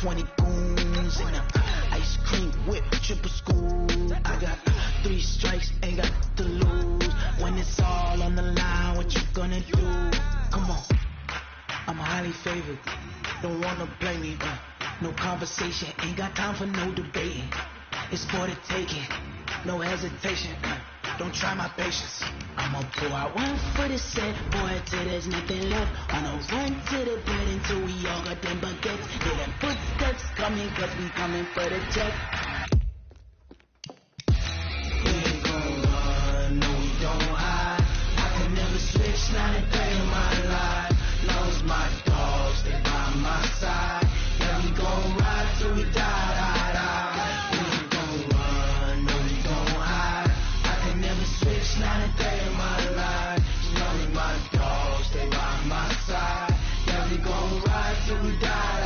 20 goons and a ice cream whip, triple school. I got 3 strikes, ain't got to lose. When it's all on the line, what you gonna do? Come on, I'm highly favored. Don't wanna blame me, no conversation, ain't got time for no debating. It's for the taking, no hesitation. Don't try my patience. I'ma pull out 1 foot and set, boy, till there's nothing left. On a run to the bed until we all got them baguettes. Hear them footsteps coming, cause we coming for the check. We ain't gon' run, no we don't hide. I can never switch, not a day in my life. Lost my dogs, they by my side. Yeah, we gon' ride till we die. Not a day in my life. None of my dogs, they by my side. Yeah, we gon' ride till we die.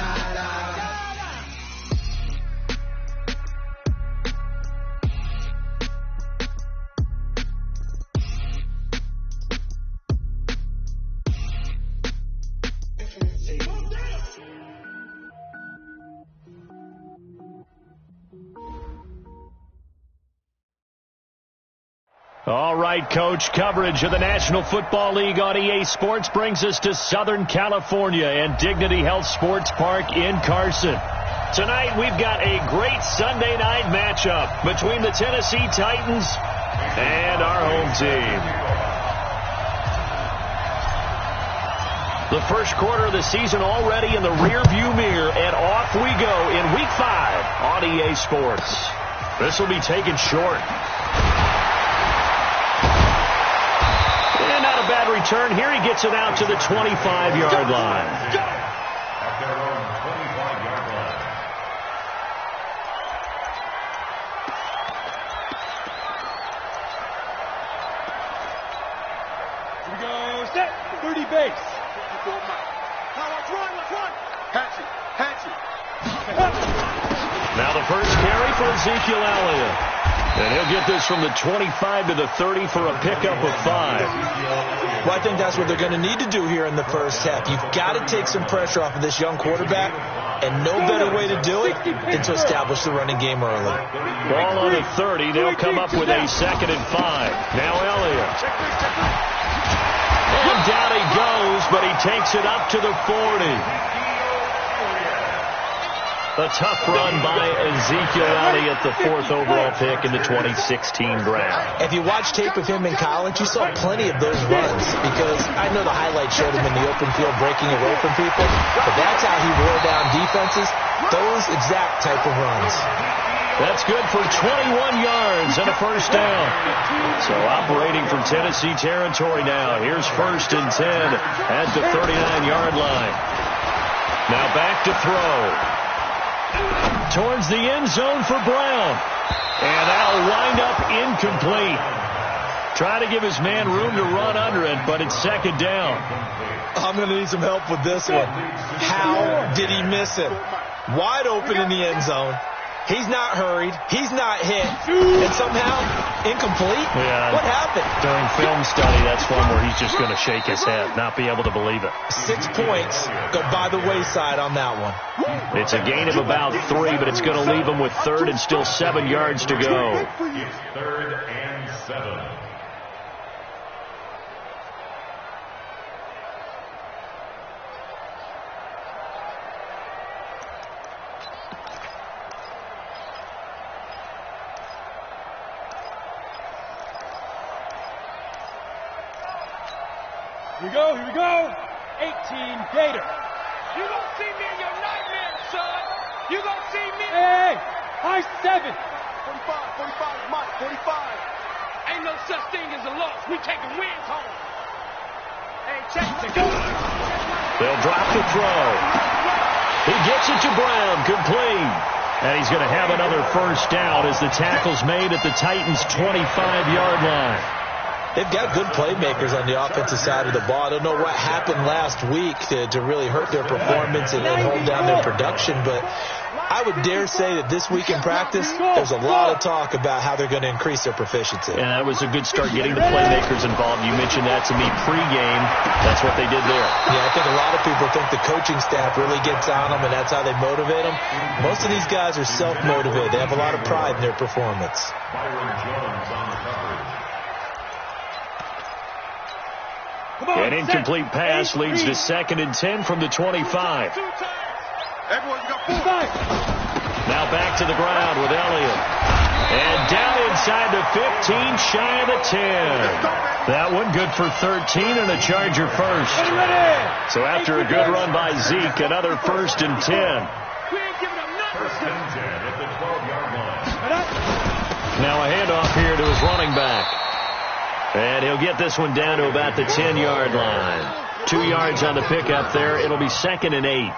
All right, Coach, coverage of the National Football League on EA Sports brings us to Southern California and Dignity Health Sports Park in Carson. Tonight, we've got a great Sunday night matchup between the Tennessee Titans and our home team. The first quarter of the season already in the rearview mirror, and off we go in Week 5 on EA Sports. This will be taken short. Not a bad return. Here he gets it out to the 25-yard line. At their own 25-yard line. Here we go. Set. 30 base. Let's run. Hatchet. Now the first carry for Ezekiel Elliott. And he'll get this from the 25 to the 30 for a pickup of 5. Well, I think that's what they're going to need to do here in the first half. You've got to take some pressure off of this young quarterback, and no better way to do it than to establish the running game early. Ball on the 30. They'll come up with a 2nd and 5. Now Elliott. And down he goes, but he takes it up to the 40. A tough run by Ezekiel Elliott, the 4th overall pick in the 2016 draft. If you watch tape of him in college, you saw plenty of those runs, because I know the highlights showed him in the open field breaking away from people, but that's how he wore down defenses, those exact type of runs. That's good for 21 yards and a first down. So operating from Tennessee territory now. Here's 1st and 10 at the 39-yard line. Now back to throw. Towards the end zone for Brown. And that'll wind up incomplete. Trying to give his man room to run under it, but it's 2nd down. I'm going to need some help with this one. How did he miss it? Wide open in the end zone. He's not hurried. He's not hit. And somehow, incomplete? Yeah. What happened? During film study, that's one where he's just going to shake his head, not be able to believe it. 6 points go by the wayside on that one. It's a gain of about 3, but it's going to leave him with 3rd and still 7 yards to go. It's 3rd and 7. Here we go. 18 Gator. You gonna see me in your nightmares, son. You gonna see me. Hey, high 7. 45, Mike, 45. Ain't no such thing as a loss. We taking wins home. Hey, check it. They'll drop the throw. He gets it to Brown, complete. And he's going to have another first down as the tackle's made at the Titans' 25-yard line. They've got good playmakers on the offensive side of the ball. I don't know what happened last week to really hurt their performance and hold down their production, but I would dare say that this week in practice, there's a lot of talk about how they're going to increase their proficiency. And that was a good start getting the playmakers involved. You mentioned that to me pregame. That's what they did there. Yeah, I think a lot of people think the coaching staff really gets on them, and that's how they motivate them. Most of these guys are self-motivated. They have a lot of pride in their performance. An incomplete pass leads to 2nd and 10 from the 25. Now back to the ground with Elliott. And down inside the 15, shy of the 10. That one good for 13 and a Charger first. So after a good run by Zeke, another 1st and 10. Now a handoff here to his running back. And he'll get this one down to about the 10-yard line. 2 yards on the pickup there. It'll be 2nd and 8.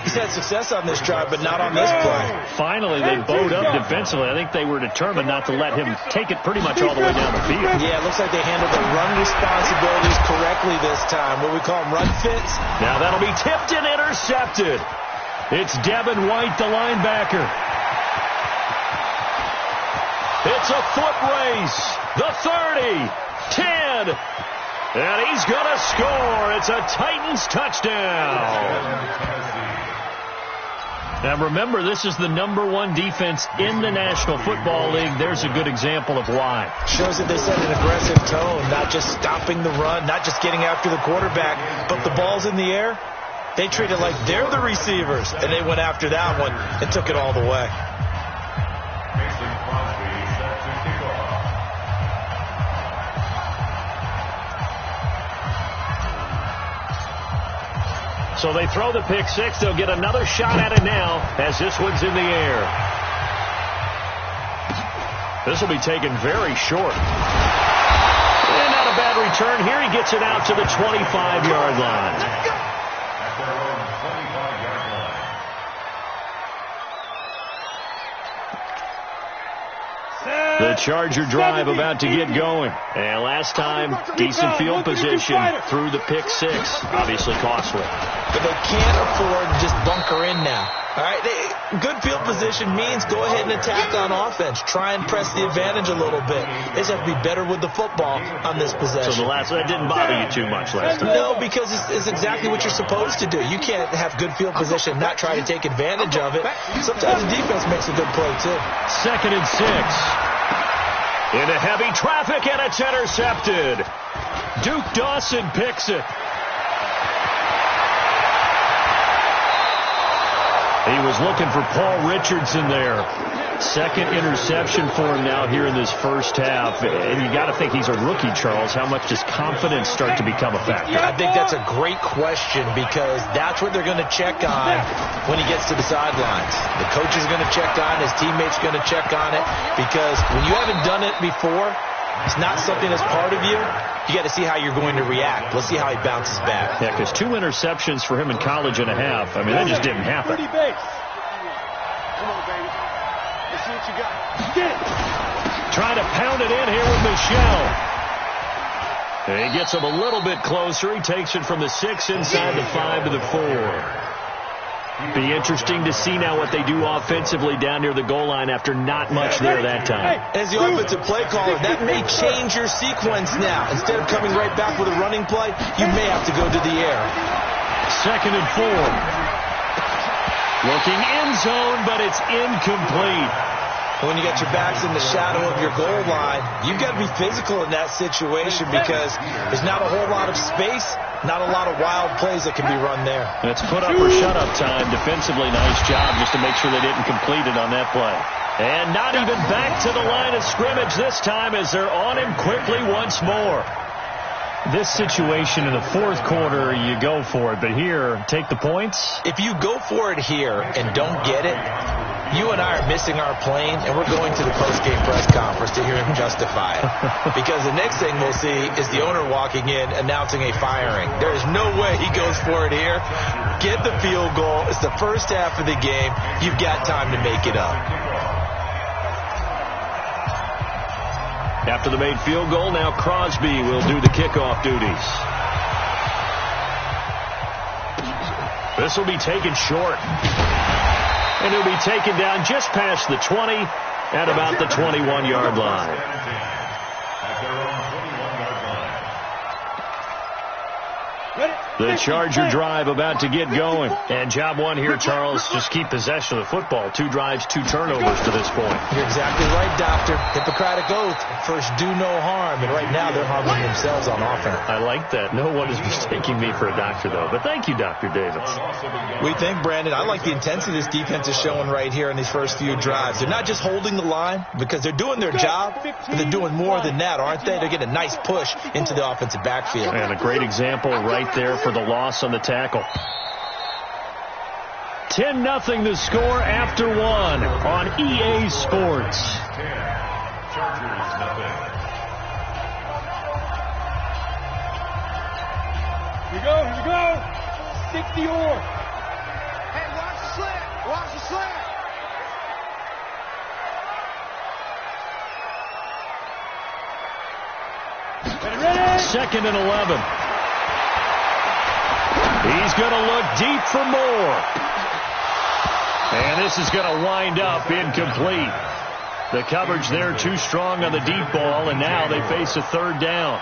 He's had success on this drive, but not on this play. Finally, they bowed up defensively. I think they were determined not to let him take it pretty much all the way down the field. Yeah, it looks like they handled the run responsibilities correctly this time. What we call them run fits. Now that'll be tipped and intercepted. It's Devin White, the linebacker. It's a foot race. The 30, 10, and he's going to score. It's a Titans touchdown. Now remember, this is the #1 defense in the National Football League. There's a good example of why. Shows that they set an aggressive tone, not just stopping the run, not just getting after the quarterback, but the ball's in the air. They treat it like they're the receivers, and they went after that one and took it all the way. So they throw the pick six. They'll get another shot at it now as this one's in the air. This will be taken very short. And not a bad return here. He gets it out to the 25-yard line. The Charger drive about to get going. And last time, decent field position through the pick six. Obviously costly. But they can't afford to just bunker in now. All right, good field position means go ahead and attack on offense. Try and press the advantage a little bit. They just have to be better with the football on this possession. So that didn't bother you too much last time? No, because it's exactly what you're supposed to do. You can't have good field position and not try to take advantage of it. Sometimes the defense makes a good play, too. 2nd and 6. Into heavy traffic, and it's intercepted. Duke Dawson picks it. He was looking for Paul Richardson there. 2nd interception for him now here in this first half. And you got to think he's a rookie, Charles. How much does confidence start to become a factor? I think that's a great question because that's what they're going to check on when he gets to the sidelines. The coach is going to check on, his teammates are going to check on it because when you haven't done it before, it's not something that's part of you. You got to see how you're going to react. Let's see how he bounces back. Yeah, because 2 interceptions for him in college and a half. I mean, that just didn't happen. Come on, baby. Let's see what you got. Get it. Trying to pound it in here with Michelle. And he gets him a little bit closer. He takes it from the 6 inside the 5 to the 4. Be interesting to see now what they do offensively down near the goal line after not much there that time. As the offensive play caller, that may change your sequence now. Instead of coming right back with a running play, you may have to go to the air. 2nd and 4. Looking end zone, but it's incomplete. When you got your backs in the shadow of your goal line, you've got to be physical in that situation because there's not a whole lot of space, not a lot of wild plays that can be run there. It's put up or shut up time. Defensively, nice job just to make sure they didn't complete it on that play. And not even back to the line of scrimmage this time as they're on him quickly once more. This situation in the 4th quarter, you go for it. But here, take the points. If you go for it here and don't get it, you and I are missing our plane, and we're going to the post-game press conference to hear him justify it. Because the next thing we'll see is the owner walking in announcing a firing. There is no way he goes for it here. Get the field goal. It's the first half of the game. You've got time to make it up. After the made field goal, now Crosby will do the kickoff duties. This will be taken short. And he'll be taken down just past the 20 at about the 21-yard line. At their own 21-yard line. The Charger drive about to get going. And job one here, Charles, just keep possession of the football. 2 drives, 2 turnovers to this point. You're exactly right, Doctor. Hippocratic oath. First, do no harm. And right now, they're harming themselves on offense. I like that. No one is mistaking me for a doctor, though. But thank you, Dr. Davis. We think, Brandon, I like the intensity this defense is showing right here in these first few drives. They're not just holding the line because they're doing their job, but they're doing more than that, aren't they? They're getting a nice push into the offensive backfield. And a great example right there for the loss on the tackle. 10-0 the score after 1 on EA Sports. 10. Chargers nothing. Here we go. 60 or. Hey, watch the slant. Watch the slant. Ready? 2nd and 11. He's going to look deep for more. And this is going to wind up incomplete. The coverage there too strong on the deep ball, and now they face a 3rd down.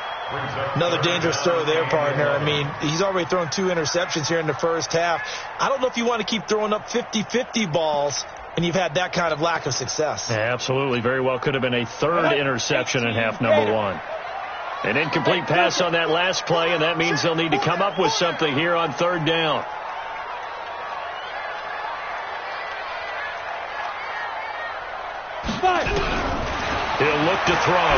Another dangerous throw there, partner. I mean, he's already thrown 2 interceptions here in the first half. I don't know if you want to keep throwing up 50-50 balls, and you've had that kind of lack of success. Absolutely. Very well could have been a 3rd interception in half number 1. An incomplete pass on that last play, and that means they'll need to come up with something here on 3rd down. He'll look to throw.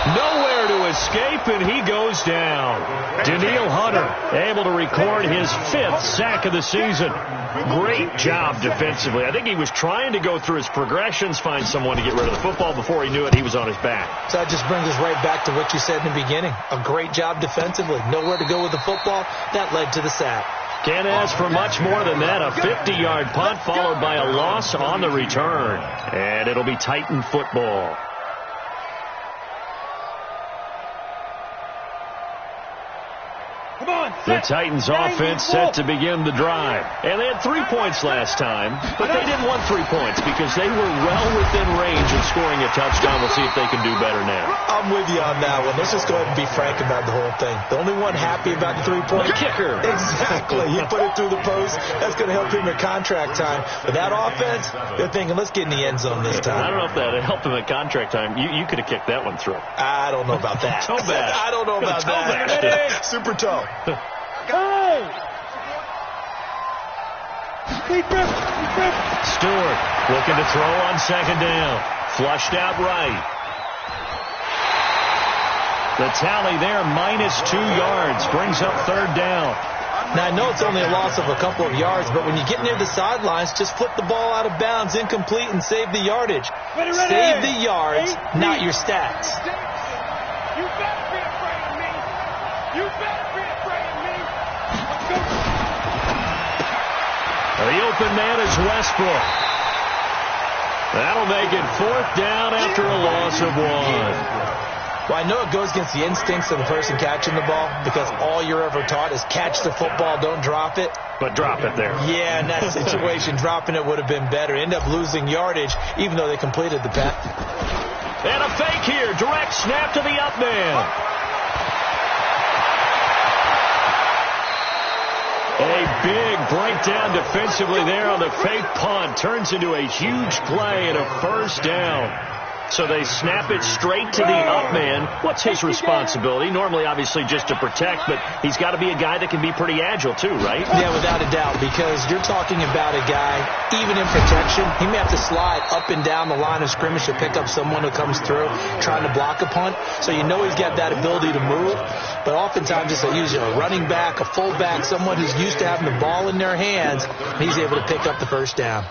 Nowhere to escape, and he goes down. Daniil Hunter able to record his 5th sack of the season. Great job defensively. I think he was trying to go through his progressions, find someone to get rid of the football. Before he knew it, he was on his back. So that just brings us right back to what you said in the beginning. A great job defensively. Nowhere to go with the football. That led to the sack. Can't ask for much more than that. A 50-yard punt followed by a loss on the return. And it'll be Titan football. The Titans offense set to begin the drive. And they had 3 points last time, but they didn't want 3 points because they were well within range of scoring a touchdown. We'll see if they can do better now. I'm with you on that one. Let's just go ahead and be frank about the whole thing. The only one happy about the 3-point kicker. Exactly. He put it through the post. That's going to help him at contract time. But that offense, they're thinking, let's get in the end zone this time. I don't know if that helped him at contract time. You could have kicked that one through. I don't know about that. Toe bash. I don't know about that. Super toe. Hey! Stewart looking to throw on 2nd down. Flushed out right. The tally there, -2 yards. Brings up 3rd down. Now, I know it's only a loss of a couple of yards, but when you get near the sidelines, just flip the ball out of bounds, incomplete, and save the yardage. Save the yards, not your stats. You better be afraid of me. You better be afraid of me. The open man is Westbrook. That'll make it 4th down after a loss of 1. Well, I know it goes against the instincts of the person catching the ball because all you're ever taught is catch the football, don't drop it. But drop it there. Yeah, in that situation, dropping it would have been better. End up losing yardage, even though they completed the pass. And a fake here. Direct snap to the up man. A big breakdown defensively there on the fake punt. Turns into a huge play and a 1st down. So they snap it straight to the up man. What's his responsibility? Normally, obviously, just to protect, but he's got to be a guy that can be pretty agile too, right? Yeah, without a doubt, because you're talking about a guy, even in protection, he may have to slide up and down the line of scrimmage to pick up someone who comes through trying to block a punt. So you know he's got that ability to move, but oftentimes it's usually a running back, a fullback, someone who's used to having the ball in their hands, and he's able to pick up the 1st down.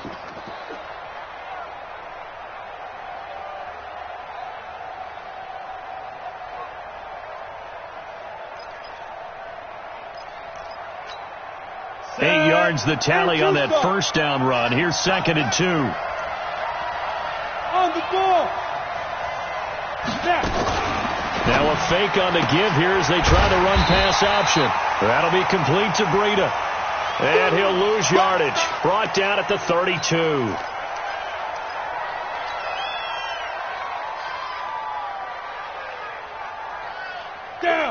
The tally on that 1st down run. Here's 2nd and 2. On the ball. Now a fake on the give here as they try to run pass option. That'll be complete to Breida. And he'll lose yardage. Brought down at the 32.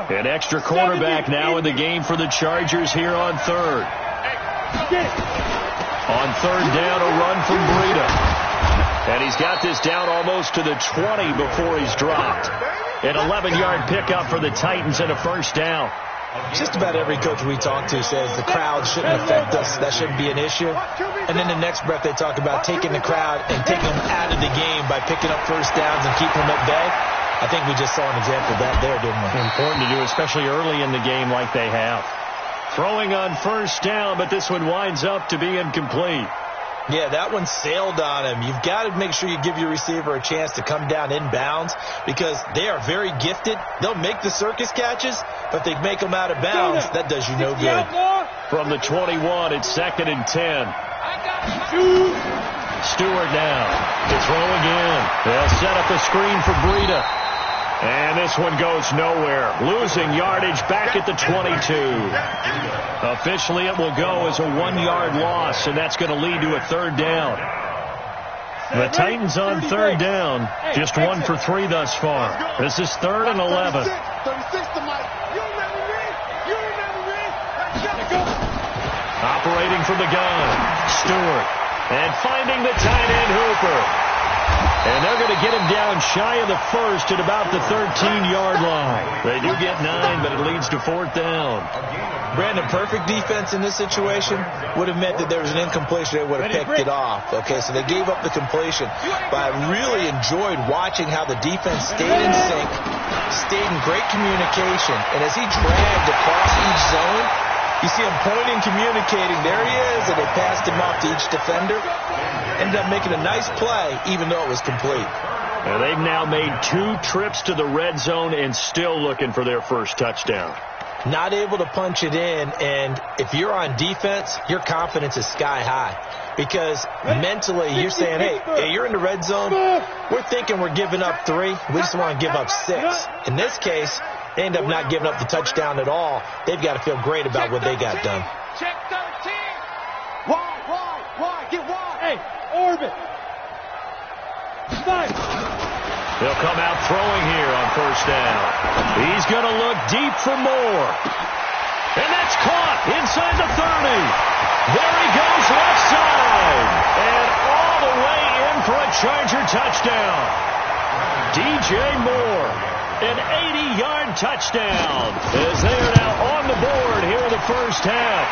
An extra cornerback now in the game for the Chargers here on third. On third down, a run from Breida. And he's got this down almost to the 20 before he's dropped. An 11-yard pickup for the Titans and a first down. Just about every coach we talk to says the crowd shouldn't affect us. That shouldn't be an issue. And then the next breath they talk about taking the crowd and taking them out of the game by picking up first downs and keeping them at bay. I think we just saw an example of that there, didn't we? Important to do, especially early in the game like they have. Throwing on first down, but this one winds up to be incomplete. Yeah, that one sailed on him. You've got to make sure you give your receiver a chance to come down inbounds because they are very gifted. They'll make the circus catches, but they make them out of bounds. That does you no good. From the 21, it's 2nd and 10. Stewart now to throw again. They'll set up a screen for Breida. And this one goes nowhere. Losing yardage back at the 22. Officially, it will go as a 1-yard loss, and that's going to lead to a third down. The Titans on third down, just 1 for 3 thus far. This is 3rd and 11. Operating from the gun, Stewart. And finding the tight end, Hooper. And they're going to get him down shy of the first at about the 13-yard line. They do get 9, but it leads to 4th down. Brandon, perfect defense in this situation would have meant that there was an incompletion. They would have picked it off. Okay, so they gave up the completion. But I really enjoyed watching how the defense stayed in sync, stayed in great communication. And as he dragged across each zone, you see him pointing, communicating. There he is, and they passed him off to each defender. Ended up making a nice play, even though it was complete. And they've now made 2 trips to the red zone and still looking for their first touchdown. Not able to punch it in, and if you're on defense, your confidence is sky high. Because mentally, you're saying, hey, you're in the red zone. We're thinking we're giving up 3. We just want to give up 6. In this case, they end up not giving up the touchdown at all. They've got to feel great about what they got done. Check 13. Wide. Get wide. Hey, orbit. Snipe. They'll come out throwing here on first down. He's going to look deep for more. And that's caught inside the 30. There he goes left side. And all the way in for a Charger touchdown. DJ Moore. An 80-yard touchdown as they are now on the board here in the first half.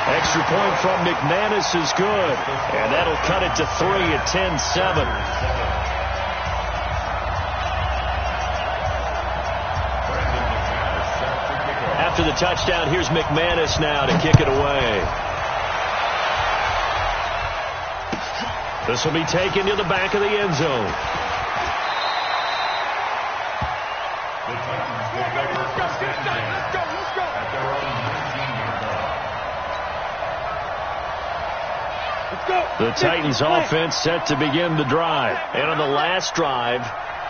Extra point from McManus is good, and that'll cut it to 3 at 10-7. After the touchdown, here's McManus now to kick it away. This will be taken to the back of the end zone. The Titans offense set to begin the drive. And on the last drive,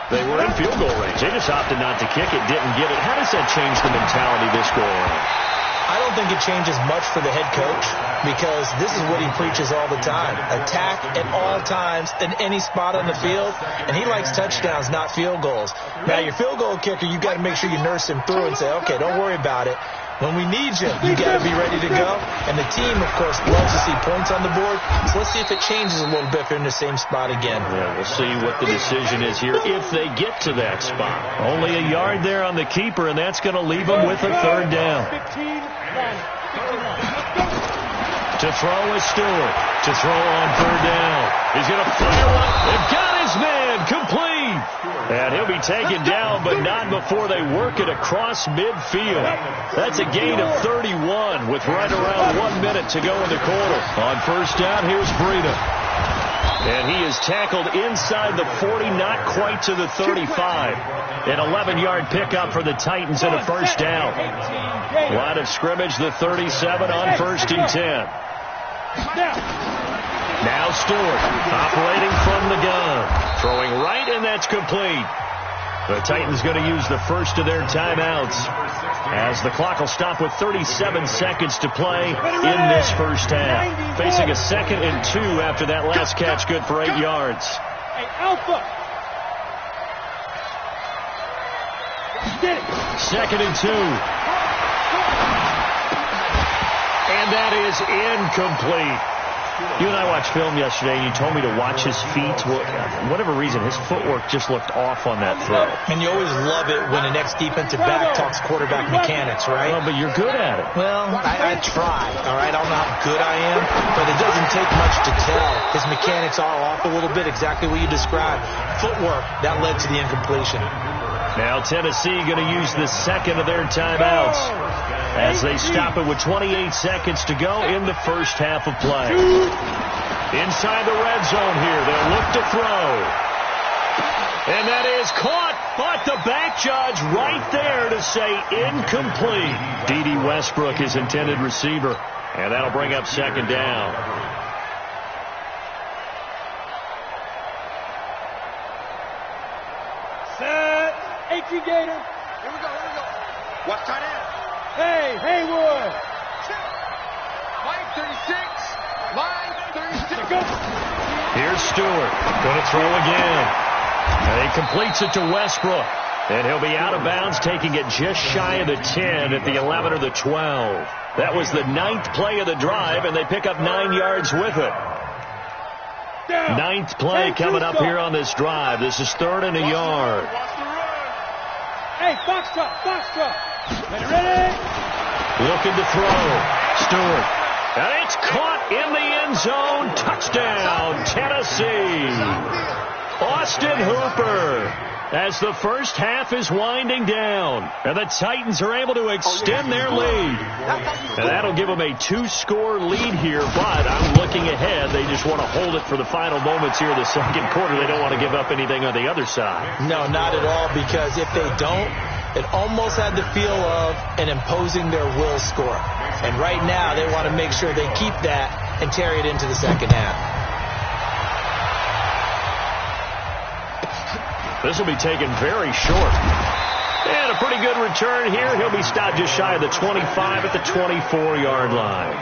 they were in field goal range. They just opted not to kick it, didn't get it. How does that change the mentality this go around? I don't think it changes much for the head coach because this is what he preaches all the time. Attack at all times in any spot on the field, and he likes touchdowns, not field goals. Now, your field goal kicker, you've got to make sure you nurse him through and say, okay, don't worry about it. When we need you, you got to be ready to go. And the team, of course, loves to see points on the board. So let's see if it changes a little bit if they're in the same spot again. Yeah, we'll see what the decision is here if they get to that spot. Only a yard there on the keeper, and that's going to leave them with a third down. To throw is Stewart. To throw on third down. He's going to fire up. They've got his man complete. And he'll be taken down, but not before they work it across midfield. That's a gain of 31 with right around 1 minute to go in the quarter. On first down, here's Breida. And he is tackled inside the 40, not quite to the 35. An 11-yard pickup for the Titans and a first down. Line of scrimmage, the 37 on 1st and 10. Now Stewart operating from the gun. Throwing right, and that's complete. The Titans going to use the first of their timeouts as the clock will stop with 37 seconds to play in this first half. Facing a 2nd and 2 after that last catch, good for 8 yards. Hey, Alpha. 2nd and 2. And that is incomplete. You and I watched film yesterday, and you told me to watch his feet. Well, for whatever reason, his footwork just looked off on that throw. And you always love it when an ex-defensive back talks quarterback mechanics, right? Well, but you're good at it. Well, I try, all right? I don't know how good I am, but it doesn't take much to tell. His mechanics are off a little bit, exactly what you described. Footwork, that led to the incompletion. Now Tennessee going to use the second of their timeouts as they stop it with 28 seconds to go in the first half of play. Inside the red zone here, they'll look to throw. And that is caught, but the back judge right there to say incomplete. D.D. Westbrook, his intended receiver, and that'll bring up 2nd down. Set. 18 Gator. Here we go. Watch tight end. Hey, Haywood. Mike 36. Line 36. Here's Stewart. Going to throw again. And he completes it to Westbrook. And he'll be out of bounds, taking it just shy of the 10 at the 11 or the 12. That was the 9th play of the drive, and they pick up 9 yards with it. 9th play coming up here on this drive. This is 3rd and a yard. Hey, Foxtrot. Ready? Looking to throw. Stewart. And it's caught in the end zone. Touchdown, Tennessee. Austin Hooper. As the first half is winding down, and the Titans are able to extend their lead. And that'll give them a 2-score lead here, but I'm looking ahead. They just want to hold it for the final moments here of the second quarter. They don't want to give up anything on the other side. No, not at all, because if they don't, it almost had the feel of an imposing their will score. And right now, they want to make sure they keep that and carry it into the second half. This will be taken very short. And a pretty good return here. He'll be stopped just shy of the 25 at the 24-yard line.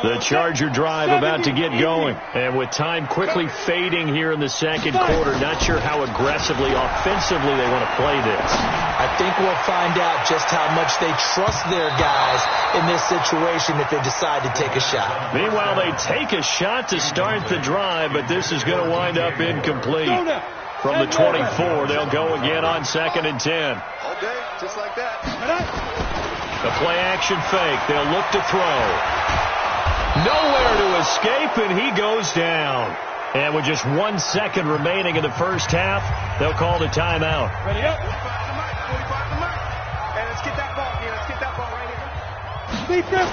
The Charger drive about to get going. And with time quickly fading here in the second quarter, not sure how aggressively, offensively they want to play this. I think we'll find out just how much they trust their guys in this situation if they decide to take a shot. Meanwhile, they take a shot to start the drive, but this is going to wind up incomplete. From the 24, they'll go again on 2nd and 10. Okay, just like that. The play-action fake. They'll look to throw. Nowhere to escape, and he goes down. And with just 1 second remaining in the first half, they'll call the timeout. Ready up. 45 to Mike. And let's get that ball here. Let's get that ball right here. Deep grip.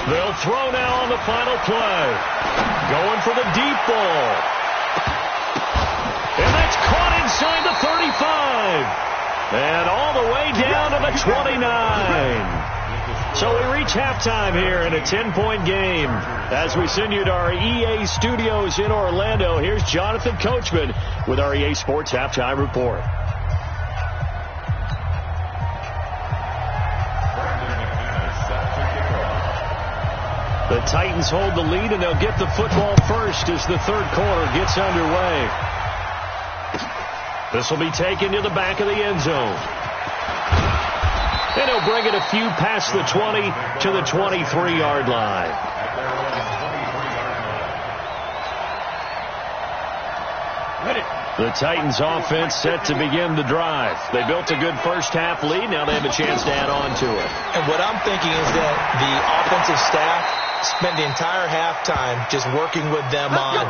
They'll throw now on the final play. Going for the deep ball. And that's caught inside the 35. And all the way down to the 29. So we reach halftime here in a 10-point game. As we send you to our EA studios in Orlando, here's Jonathan Coachman with our EA Sports Halftime Report. The Titans hold the lead, and they'll get the football first as the third quarter gets underway. This will be taken to the back of the end zone. And he'll bring it a few past the 20 to the 23-yard line. The Titans offense set to begin the drive. They built a good first half lead. Now they have a chance to add on to it. And what I'm thinking is that the offensive staff spent the entire halftime just working with them on,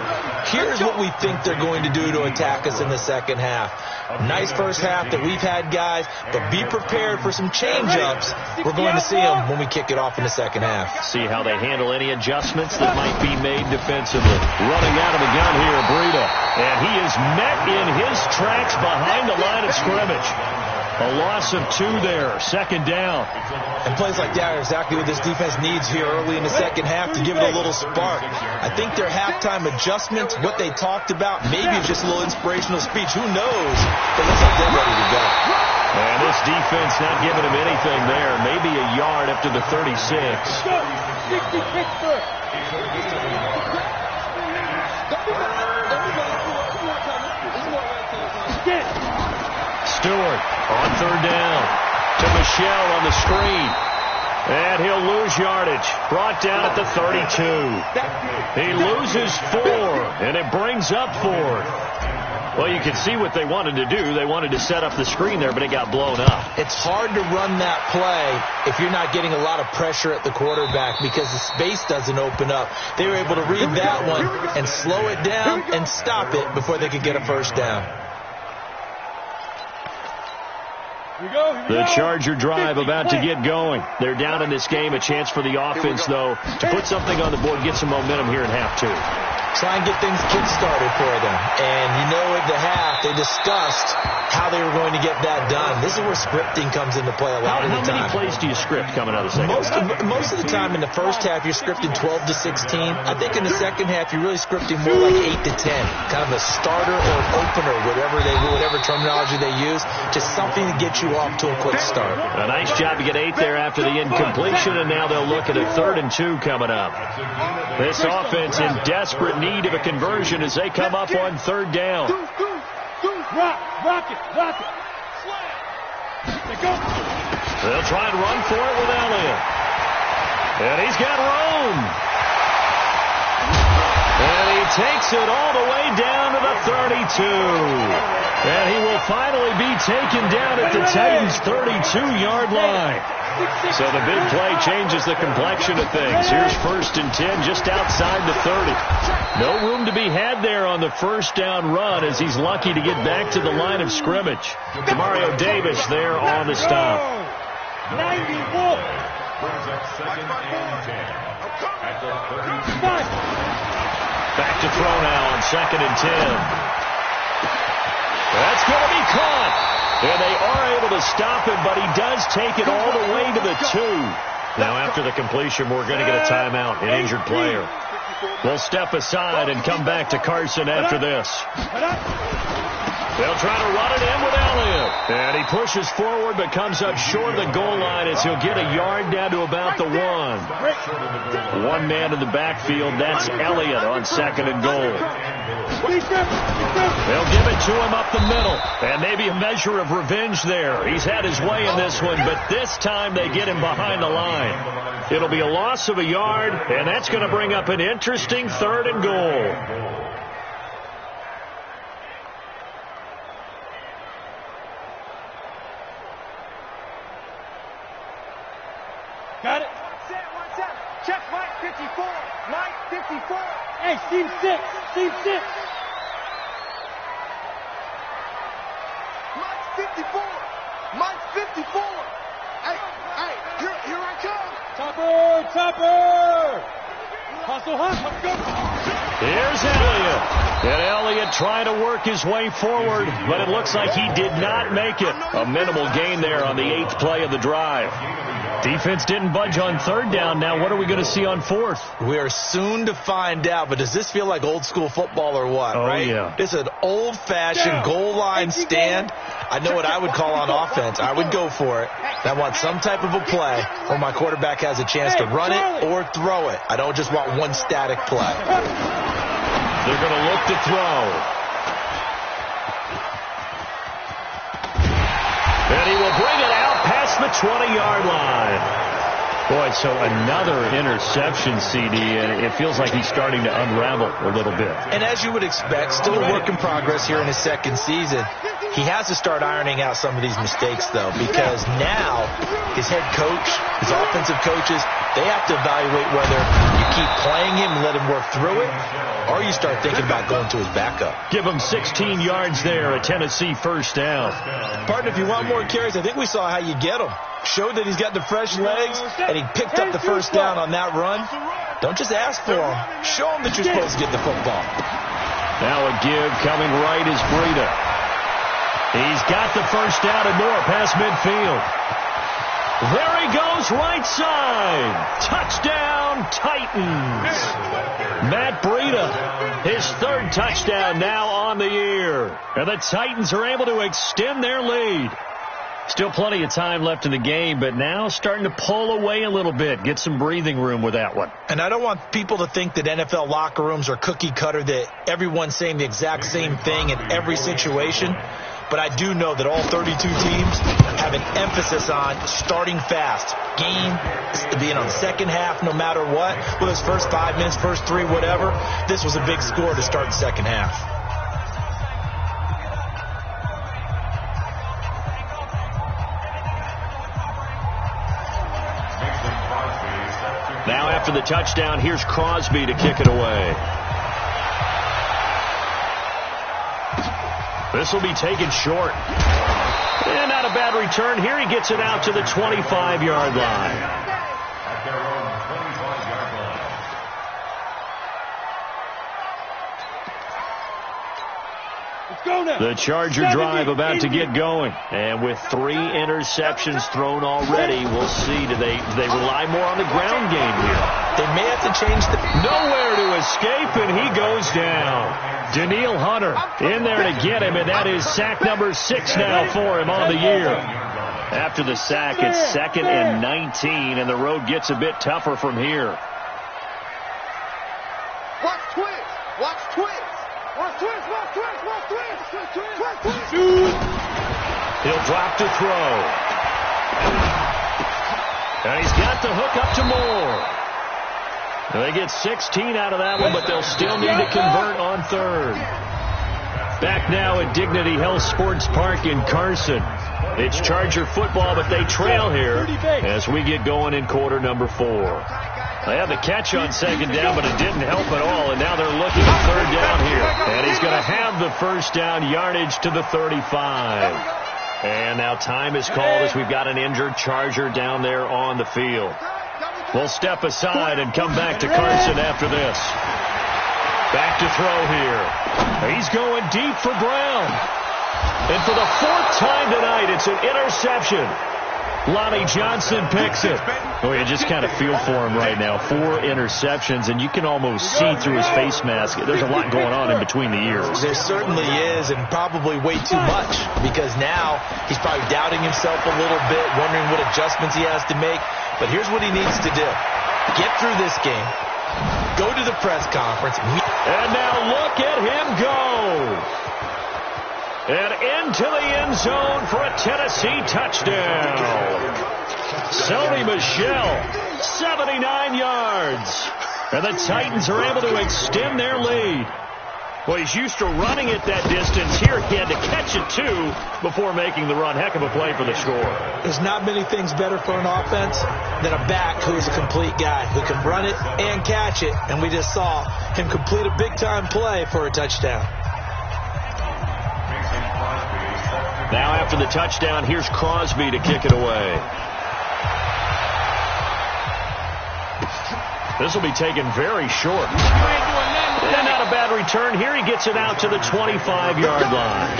here's what we think they're going to do to attack us in the second half. Nice first half that we've had, guys, but be prepared for some change-ups. We're going to see them when we kick it off in the second half. See how they handle any adjustments that might be made defensively. Running out of the gun here, Breida. And he is met in his tracks behind the line of scrimmage. A loss of 2 there. Second down. And plays like that are exactly what this defense needs here early in the second half to give it a little spark. I think their halftime adjustments, what they talked about, maybe it's just a little inspirational speech. Who knows? It looks like they're ready to go. And this defense not giving him anything there. Maybe a yard up to the 36. 60 Pittsburgh. Stewart on third down to Michelle on the screen. And he'll lose yardage. Brought down at the 32. He loses 4, and it brings up 4. Well, you can see what they wanted to do. They wanted to set up the screen there, but it got blown up. It's hard to run that play if you're not getting a lot of pressure at the quarterback because the space doesn't open up. They were able to read that one and slow it down and stop it before they could get a first down. The Charger drive about to get going. They're down in this game. A chance for the offense, though, to put something on the board, get some momentum here in half 2. Try and get things kick-started for them. And you know at the half, they discussed how they were going to get that done. This is where scripting comes into play a lot of the time. How many plays do you script coming out of the second half? Most of the time in the first half, you're scripting 12 to 16. I think in the second half, you're really scripting more like 8 to 10. Kind of a starter or an opener, whatever terminology they use. Just something to get you off to a quick start. A nice job to get 8 there after the incompletion, and now they'll look at a 3rd and 2 coming up. This offense in desperate need of a conversion as they come up on 3rd down. Rock it. They'll try and run for it with Elliott. And he's got room. And he takes it all the way down to the 32. And he will finally be taken down at the Titans' 32-yard line. So the big play changes the complexion of things. Here's 1st and 10 just outside the 30. No room to be had there on the first down run as he's lucky to get back to the line of scrimmage. Mario Davis there on the stop. 91. Back to throw now on 2nd and 10. That's going to be caught. And they are able to stop him, but he does take it all the way to the 2. Now, after the completion, we're going to get a timeout, an injured player. We'll step aside and come back to Carson after this. They'll try to run it in with Elliott. And he pushes forward but comes up short of the goal line as he'll get a yard down to about the 1. One man in the backfield, that's Elliott on 2nd and goal. They'll give it to him up the middle. And maybe a measure of revenge there. He's had his way in this one, but this time they get him behind the line. It'll be a loss of a yard, and that's going to bring up an interesting 3rd and goal. Got it. Check Mike 54. Mike 54. Hey, Steve 6. Steve 6. Mike 54. Mike 54. Hey, here I come. Topper. Hustle, let's go. Here's Elliott. And Elliott trying to work his way forward, but it looks like he did not make it. A minimal gain there on the 8th play of the drive. Defense didn't budge on 3rd down. Now what are we going to see on 4th? We are soon to find out, but does this feel like old school football or what, right? Yeah. It's an old-fashioned goal line stand. I know what I would call on offense. I would go for it. I want some type of a play where my quarterback has a chance to run it or throw it. I don't just want one static play. They're going to look to throw. And he will bring it out past the 20-yard line. Boy, so another interception, CD, and it feels like he's starting to unravel a little bit. And as you would expect, still a work in progress here in his 2nd season. He has to start ironing out some of these mistakes, though, because now his head coach, his offensive coaches, they have to evaluate whether you keep playing him and let him work through it, or you start thinking about going to his backup. Give him 16 yards there, a Tennessee first down. Partner, if you want more carries, I think we saw how you get them. Showed that he's got the fresh legs, and he picked up the first down on that run. Don't just ask for him. Show him that you're supposed to get the football. Now a give coming right is Breida. He's got the first down and more past midfield. There he goes, right side. Touchdown, Titans. Matt Breida, his third touchdown now on the year. And the Titans are able to extend their lead. Still plenty of time left in the game, but now starting to pull away a little bit. Get some breathing room with that one. And I don't want people to think that NFL locker rooms are cookie cutter, that everyone's saying the exact same thing in every situation. But I do know that all 32 teams have an emphasis on starting fast. Game being on second half no matter what. Whether it's first 5 minutes, first 3, whatever. This was a big score to start the second half. Now after the touchdown, here's Crosby to kick it away. This will be taken short. And not a bad return. Here he gets it out to the 25-yard line. At their own 25-yard line. Let's go now. The Charger drive about to get going. And with 3 interceptions thrown already, we'll see. Do they rely more on the ground game here? They may have to change the... Nowhere to escape, and he goes down. Daniil Hunter in there to get him, and that is sack number 6 now for him on the year. After the sack, it's 2nd and 19, and the road gets a bit tougher from here. Watch twist. Watch twist. Watch twist. Watch twist. Watch twist. Twist. Twist. He'll drop to throw. And he's got the hook up to Moore. They get 16 out of that one, but they'll still need to convert on 3rd. Back now at Dignity Health Sports Park in Carson. It's Charger football, but they trail here as we get going in quarter number 4. They had the catch on 2nd down, but it didn't help at all, and now they're looking at 3rd down here. And he's going to have the first down, yardage to the 35. And now time is called as we've got an injured Charger down there on the field. We'll step aside and come back to Carson after this. Back to throw here. He's going deep for Brown. And for the 4th time tonight, it's an interception. Lonnie Johnson picks it. Oh, you just kind of feel for him right now. 4 interceptions, and you can almost see through his face mask. There's a lot going on in between the ears. There certainly is, and probably way too much, because now he's probably doubting himself a little bit, wondering what adjustments he has to make. But here's what he needs to do. Get through this game. Go to the press conference. And now look at him go. And into the end zone for a Tennessee touchdown. Sony Michel, 79 yards. And the Titans are able to extend their lead. Well, he's used to running it that distance. Here he had to catch it, too, before making the run. Heck of a play for the score. There's not many things better for an offense than a back who is a complete guy, who can run it and catch it. And we just saw him complete a big-time play for a touchdown. Now after the touchdown, here's Crosby to kick it away. This will be taken very short. And not a bad return. Here he gets it out to the 25-yard line.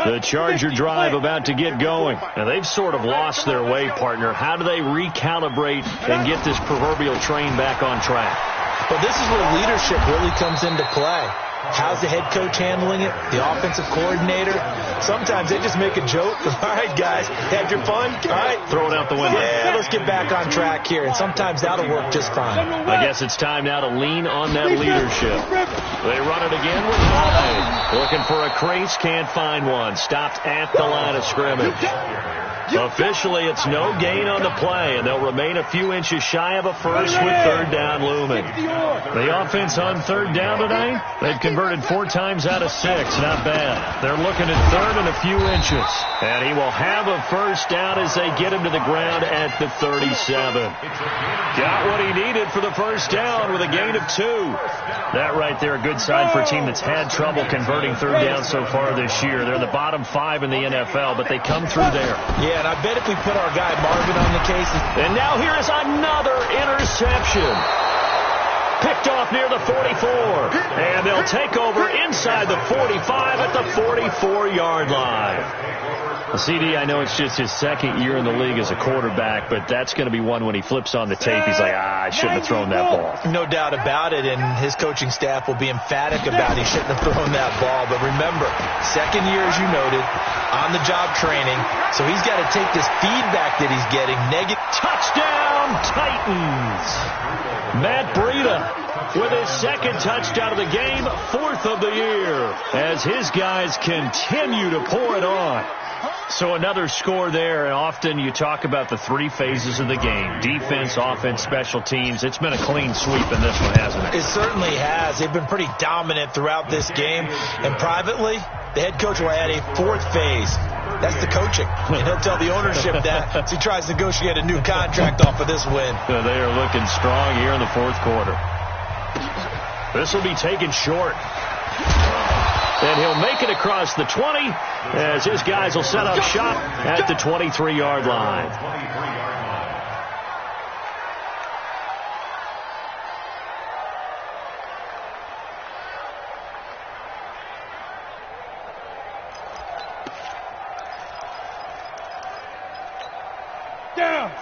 The Charger drive about to get going. Now, they've sort of lost their way, partner. How do they recalibrate and get this proverbial train back on track? Well, this is where leadership really comes into play. How's the head coach handling it? The offensive coordinator? Sometimes they just make a joke. All right, guys, had your fun? All right. Throw it out the window. Yeah, let's get back on track here. And sometimes that'll work just fine. I guess it's time now to lean on that leadership. They run it again with Hyde. Looking for a crease, can't find one. Stopped at the line of scrimmage. Officially, it's no gain on the play, and they'll remain a few inches shy of a first with third down looming. The offense on third down tonight, they've converted 4 times out of 6. Not bad. They're looking at third and a few inches. And he will have a first down as they get him to the ground at the 37. Got what he needed for the first down with a gain of 2. That right there, a good sign for a team that's had trouble converting third down so far this year. They're in the bottom 5 in the NFL, but they come through there. Yeah, and I bet if we put our guy Marvin on the case. And now here is another interception. Picked off near the 44. And they'll take over inside the 45 at the 44-yard line. CD, I know it's just his second year in the league as a quarterback, but that's going to be one when he flips on the tape. He's like, I shouldn't have thrown that ball. No doubt about it, and his coaching staff will be emphatic about he shouldn't have thrown that ball. But remember, second year, as you noted, on-the-job training, so he's got to take this feedback that he's getting. Touchdown, Titans! Matt Breida with his second touchdown of the game, 4th of the year, as his guys continue to pour it on. So another score there, and often you talk about the 3 phases of the game. Defense, offense, special teams. It's been a clean sweep in this one, hasn't it? It certainly has. They've been pretty dominant throughout this game. And privately, the head coach will add a 4th phase. That's the coaching. And he'll tell the ownership that as he tries to negotiate a new contract off of this win. So they are looking strong here in the 4th quarter. This will be taken short. And he'll make it across the 20 as his guys will set up shop at the 23-yard line.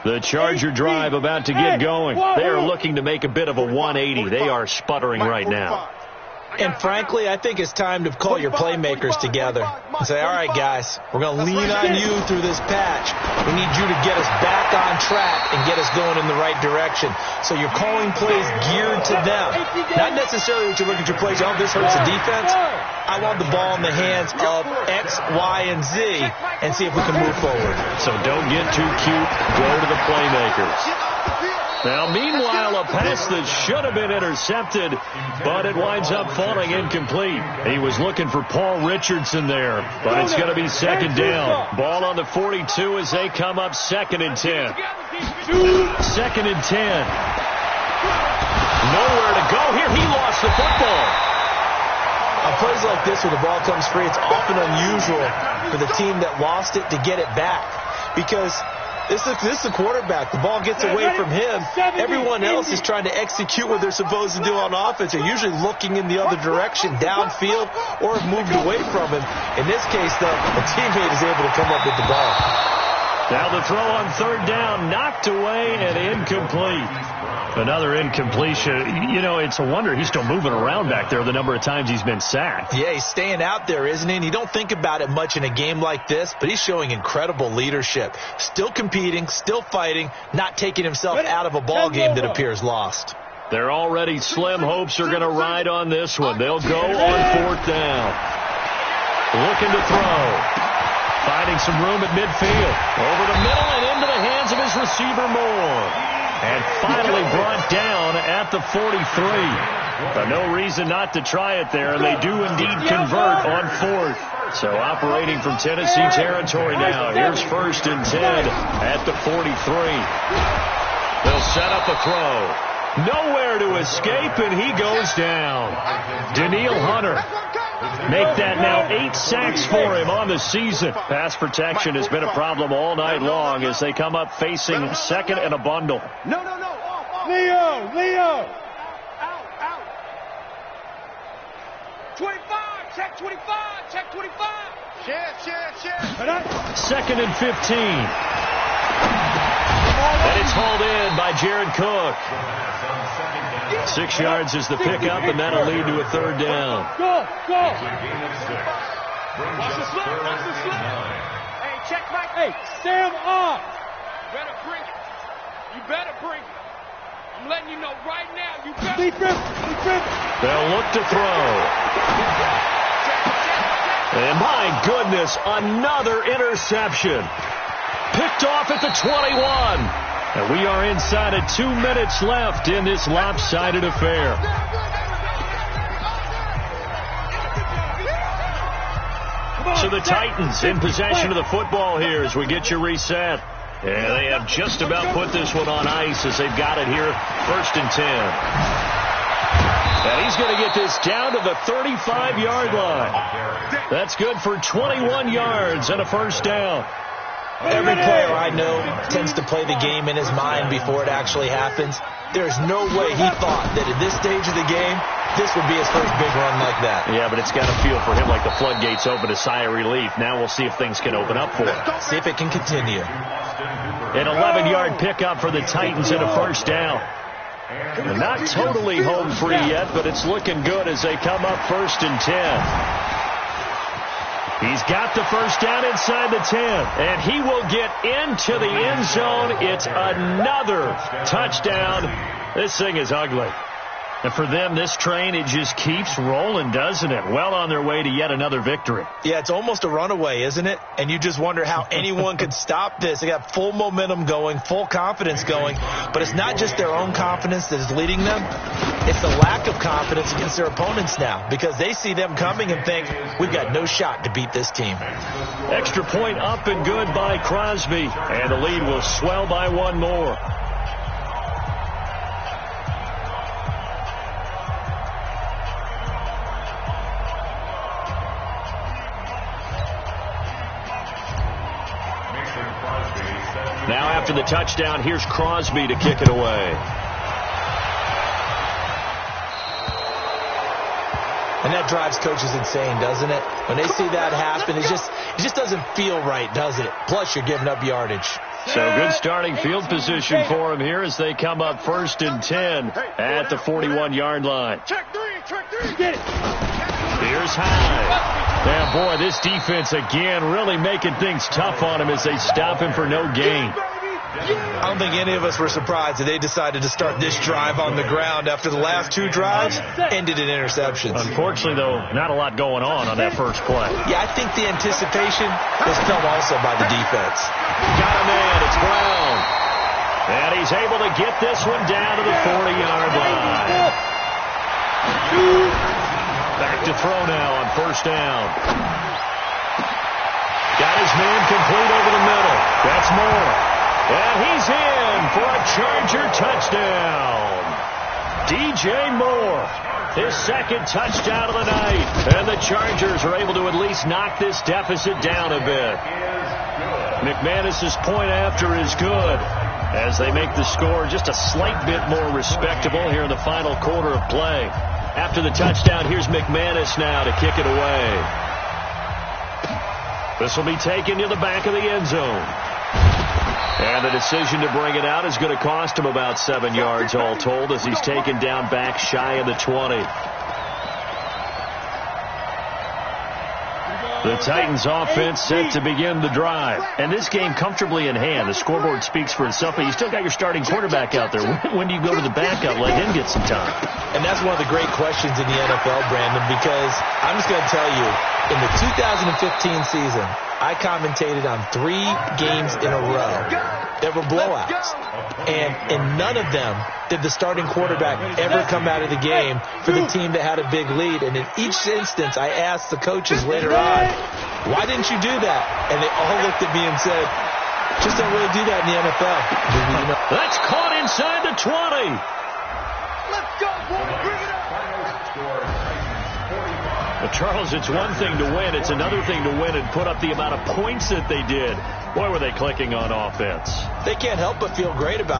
The Charger drive about to get going. They are looking to make a bit of a 180. They are sputtering right now. And frankly, I think it's time to call your playmakers together and say, all right, guys, we're going to lean on you through this patch. We need you to get us back on track and get us going in the right direction. So you're calling plays geared to them. Not necessarily what you look at your plays, oh, this hurts the defense. I want the ball in the hands of X, Y, and Z and see if we can move forward. So don't get too cute. Go to the playmakers. Now, meanwhile, a pass that should have been intercepted, but it winds up falling incomplete. He was looking for Paul Richardson there, but it's going to be second down. Ball on the 42 as they come up 2nd and 10. 2nd and 10. Nowhere to go here. He lost the football. On plays like this where the ball comes free, it's often unusual for the team that lost it to get it back because this is the quarterback. The ball gets away from him. Everyone else is trying to execute what they're supposed to do on offense. They're usually looking in the other direction, downfield, or have moved away from him. In this case, though, a teammate is able to come up with the ball. Now the throw on third down, knocked away and incomplete. Another incompletion. You know, it's a wonder he's still moving around back there the number of times he's been sacked. Yeah, he's staying out there, isn't he? And you don't think about it much in a game like this, but he's showing incredible leadership. Still competing, still fighting, not taking himself out of a ball game that appears lost. Their already slim hopes are going to ride on this one. They'll go on 4th down. Looking to throw. Finding some room at midfield. Over the middle and into the hands of his receiver Moore. And finally brought down at the 43. But no reason not to try it there, and they do indeed convert on 4th. So operating from Tennessee territory now. Here's 1st and 10 at the 43. They'll set up a throw. Nowhere to escape, and he goes down. Daniil Hunter. Make that now 8 sacks for him on the season. Pass protection has been a problem all night long as they come up facing 2nd and a bundle. No. Leo. Out. 25. Check 25. Check 25. Share. 2nd and 15. And it's hauled in by Jared Cook. 6 yards is the pickup, and that'll lead to a third down. Go. Watch the slip. Hey, check back. Hey, Sam off. You better bring it. I'm letting you know right now. You better. Defense. They'll look to throw. And my goodness, another interception. Picked off at the 21. And we are inside of 2 minutes left in this lopsided affair. So the Titans in possession of the football here as we get you reset. And they have just about put this one on ice as they've got it here, 1st and 10. And he's going to get this down to the 35-yard line. That's good for 21 yards and a 1st down. Every player I know tends to play the game in his mind before it actually happens. There's no way he thought that at this stage of the game, this would be his first big run like that. Yeah, but it's got to feel for him like the floodgates open, a sigh of relief. Now we'll see if things can open up for him. See if it can continue. An 11-yard pickup for the Titans and a 1st down. Not totally home free yet, but it's looking good as they come up 1st and 10. He's got the 1st down inside the 10, and he will get into the end zone. It's another touchdown. This thing is ugly. And for them, this train, it just keeps rolling, doesn't it? Well on their way to yet another victory. Yeah, it's almost a runaway, isn't it? And you just wonder how anyone could stop this. They got full momentum going, full confidence going. But it's not just their own confidence that is leading them. It's the lack of confidence against their opponents now because they see them coming and think, we've got no shot to beat this team. Extra point up and good by Crosby. And the lead will swell by one more. Now after the touchdown, here's Crosby to kick it away. And that drives coaches insane, doesn't it? When they see that happen, it just doesn't feel right, does it? Plus, you're giving up yardage. So good starting field position for him here as they come up 1st and 10 at the 41-yard line. Check three. Get it. Here's Hyde. Now, boy, this defense again really making things tough on him as they stop him for no gain. I don't think any of us were surprised that they decided to start this drive on the ground after the last 2 drives ended in interceptions. Unfortunately, though, not a lot going on that first play. Yeah, I think the anticipation was felt also by the defense. Got a man. It's Brown. And he's able to get this one down to the 40-yard line. Back to throw now on 1st down. Got his man complete over the middle. That's Moore. And he's in for a Charger touchdown. DJ Moore, his 2nd touchdown of the night. And the Chargers are able to at least knock this deficit down a bit. McManus's point after is good as they make the score just a slight bit more respectable here in the final quarter of play. After the touchdown, here's McManus now to kick it away. This will be taken to the back of the end zone. And the decision to bring it out is going to cost him about 7 yards all told as he's taken down back shy of the 20. The Titans offense set to begin the drive. And this game comfortably in hand. The scoreboard speaks for itself, but you still got your starting quarterback out there. When do you go to the backup? Let him get some time. And that's one of the great questions in the NFL, Brandon, because I'm just going to tell you, in the 2015 season, I commentated on 3 games in a row that were blowouts. And in none of them did the starting quarterback ever come out of the game for the team that had a big lead. And in each instance, I asked the coaches later on, why didn't you do that? And they all looked at me and said, just don't really do that in the NFL. That's caught inside the 20. Let's go, boy. Bring it up. Well, Charles, it's one thing to win. It's another thing to win and put up the amount of points that they did. Boy, were they clicking on offense. They can't help but feel great about it.